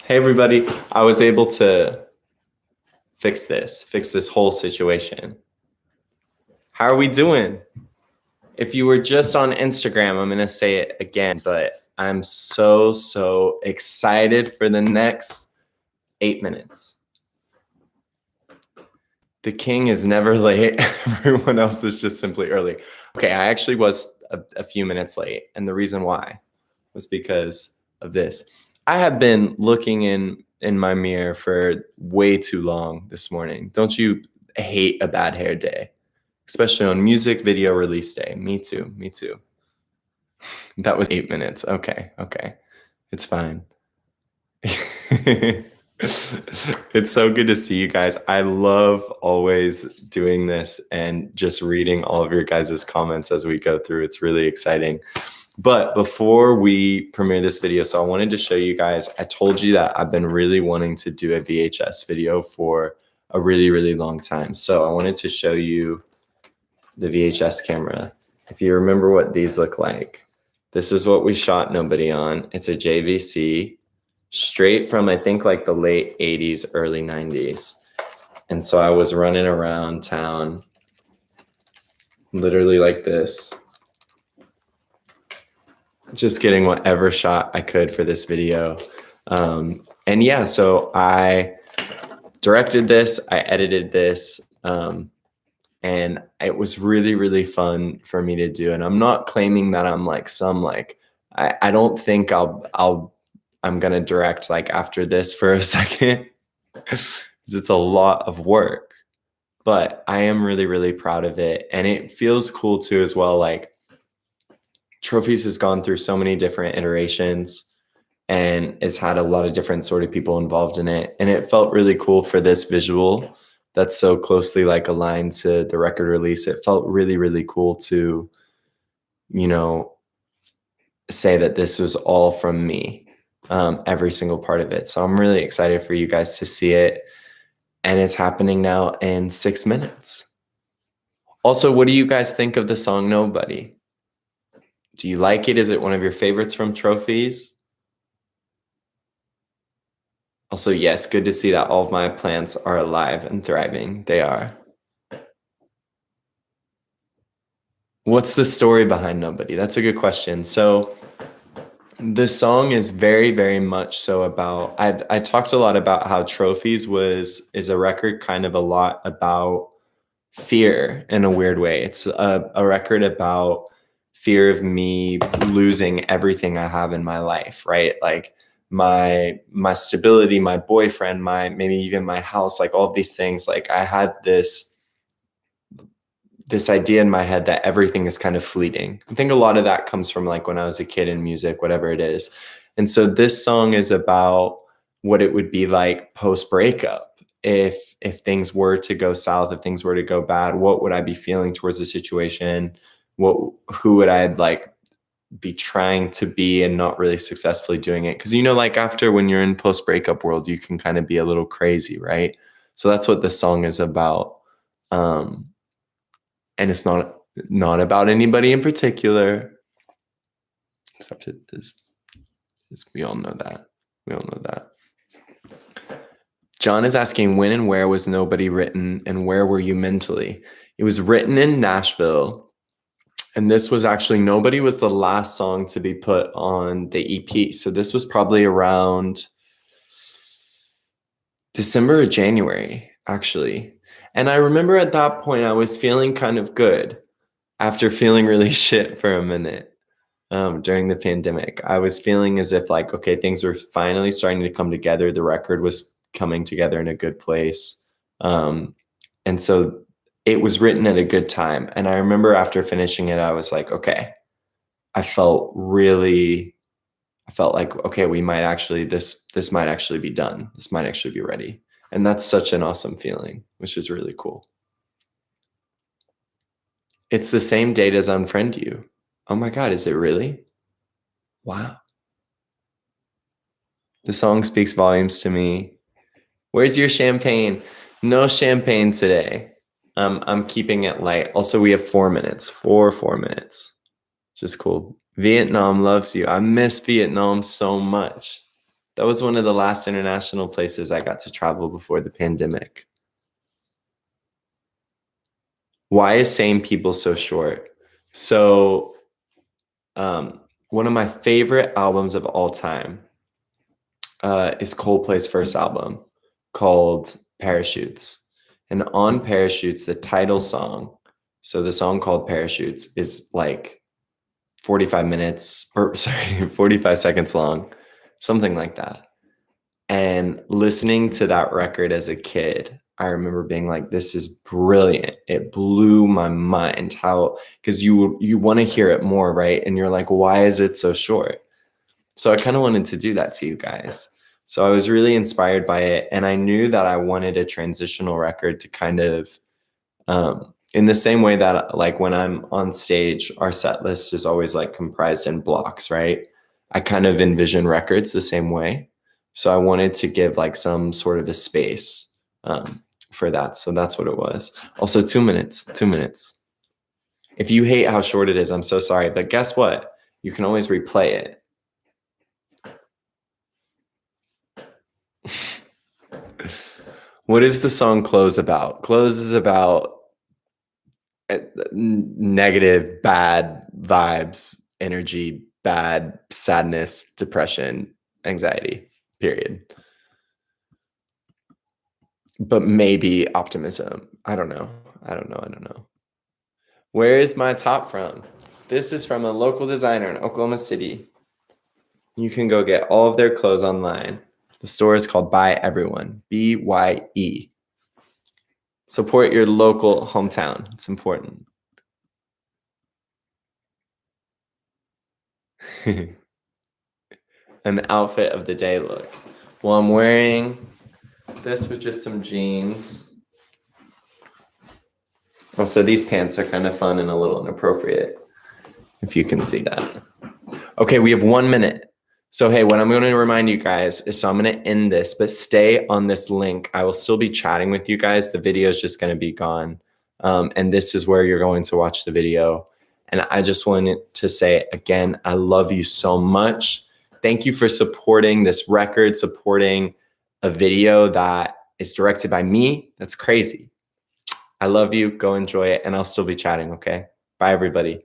Hey everybody, I was able to fix this whole situation. How are we doing? If you were just on Instagram, I'm going to say it again, but I'm so excited for the next 8 minutes. The king is never late. Everyone else is just simply early. Okay, I actually was a few minutes late, and the reason why was because of this. I have been looking in my mirror for way too long this morning. Don't you hate a bad hair day? Especially on music video release day. Me too. That was 8 minutes. Okay. It's fine. It's so good to see you guys. I love always doing this and just reading all of your guys' comments as we go through. It's really exciting. But before we premiere this video, so I wanted to show you guys, I told you that I've been really wanting to do a VHS video for a really long time. So I wanted to show you the VHS camera. If you remember what these look like, this is what we shot Nobody on. It's a JVC straight from, I think, like the late 80s, early 90s. And so I was running around town literally like this, just getting whatever shot I could for this video. And yeah, so I directed this, I edited this, and it was really fun for me to do. And I'm not claiming that I'm like I don't think I'm gonna direct like after this for a second, because it's a lot of work. But I am really proud of it, and it feels cool too as well. Like, Trophies has gone through so many different iterations and it's had a lot of different sort of people involved in it. And it felt really cool for this visual that's so closely like aligned to the record release. It felt really cool to, say that this was all from me, every single part of it. So I'm really excited for you guys to see it. And it's happening now in 6 minutes. Also, what do you guys think of the song Nobody? Do you like it? Is it one of your favorites from Trophies? Also, yes, good to see that all of my plants are alive and thriving. They are. What's the story behind Nobody? That's a good question. So the song is very much so about, I talked a lot about how Trophies is a record kind of a lot about fear in a weird way. It's a record about fear of me losing everything I have in my life, right? Like my stability, my boyfriend, maybe even my house, like all of these things. Like I had this idea in my head that everything is kind of fleeting. I think a lot of that comes from like when I was a kid in music, whatever it is. And so this song is about what it would be like post breakup. If things were to go south, if things were to go bad, what would I be feeling towards the situation? Who would I like be trying to be and not really successfully doing it? Because like after when you're in post breakup world, you can kind of be a little crazy, right? So that's what this song is about. And it's not about anybody in particular, except it is. We all know that. John is asking, when and where was Nobody written, and where were you mentally? It was written in Nashville, and this was actually, Nobody was the last song to be put on the EP. So this was probably around December or January, actually. And I remember at that point, I was feeling kind of good after feeling really shit for a minute. During the pandemic, I was feeling as if like, okay, things were finally starting to come together. The record was coming together in a good place. And so it was written at a good time. And I remember after finishing it, I was like, okay, I felt like, okay, we might actually, this might actually be done. This might actually be ready. And that's such an awesome feeling, which is really cool. It's the same date as Unfriend You. Oh my God, is it really? Wow. The song speaks volumes to me. Where's your champagne? No champagne today. I'm keeping it light. Also, we have 4 minutes. 4 minutes. Just cool. Vietnam loves you. I miss Vietnam so much. That was one of the last international places I got to travel before the pandemic. Why is Same People so short? So, one of my favorite albums of all time is Coldplay's first album called Parachutes. And on Parachutes, the title song, so the song called Parachutes is like 45 seconds long, something like that. And listening to that record as a kid, I remember being like, this is brilliant. It blew my mind how, because you want to hear it more, right? And you're like, why is it so short? So I kind of wanted to do that to you guys. So I was really inspired by it. And I knew that I wanted a transitional record to kind of, in the same way that like when I'm on stage, our set list is always like comprised in blocks, right? I kind of envision records the same way. So I wanted to give like some sort of a space for that. So that's what it was. Also 2 minutes, 2 minutes. If you hate how short it is, I'm so sorry. But guess what? You can always replay it. What is the song Close about? Close is about negative, bad vibes, energy, bad sadness, depression, anxiety, period. But maybe optimism. I don't know. Where is my top from? This is from a local designer in Oklahoma City. You can go get all of their clothes online. The store is called Buy Everyone, BYE. Support your local hometown. It's important. An outfit of the day look. Well, I'm wearing this with just some jeans. Also, these pants are kind of fun and a little inappropriate, if you can see that. Okay, we have 1 minute. So, hey, what I'm going to remind you guys is, so I'm going to end this, but stay on this link. I will still be chatting with you guys. The video is just going to be gone. And this is where you're going to watch the video. And I just wanted to say, again, I love you so much. Thank you for supporting this record, supporting a video that is directed by me. That's crazy. I love you. Go enjoy it. And I'll still be chatting, okay? Bye, everybody.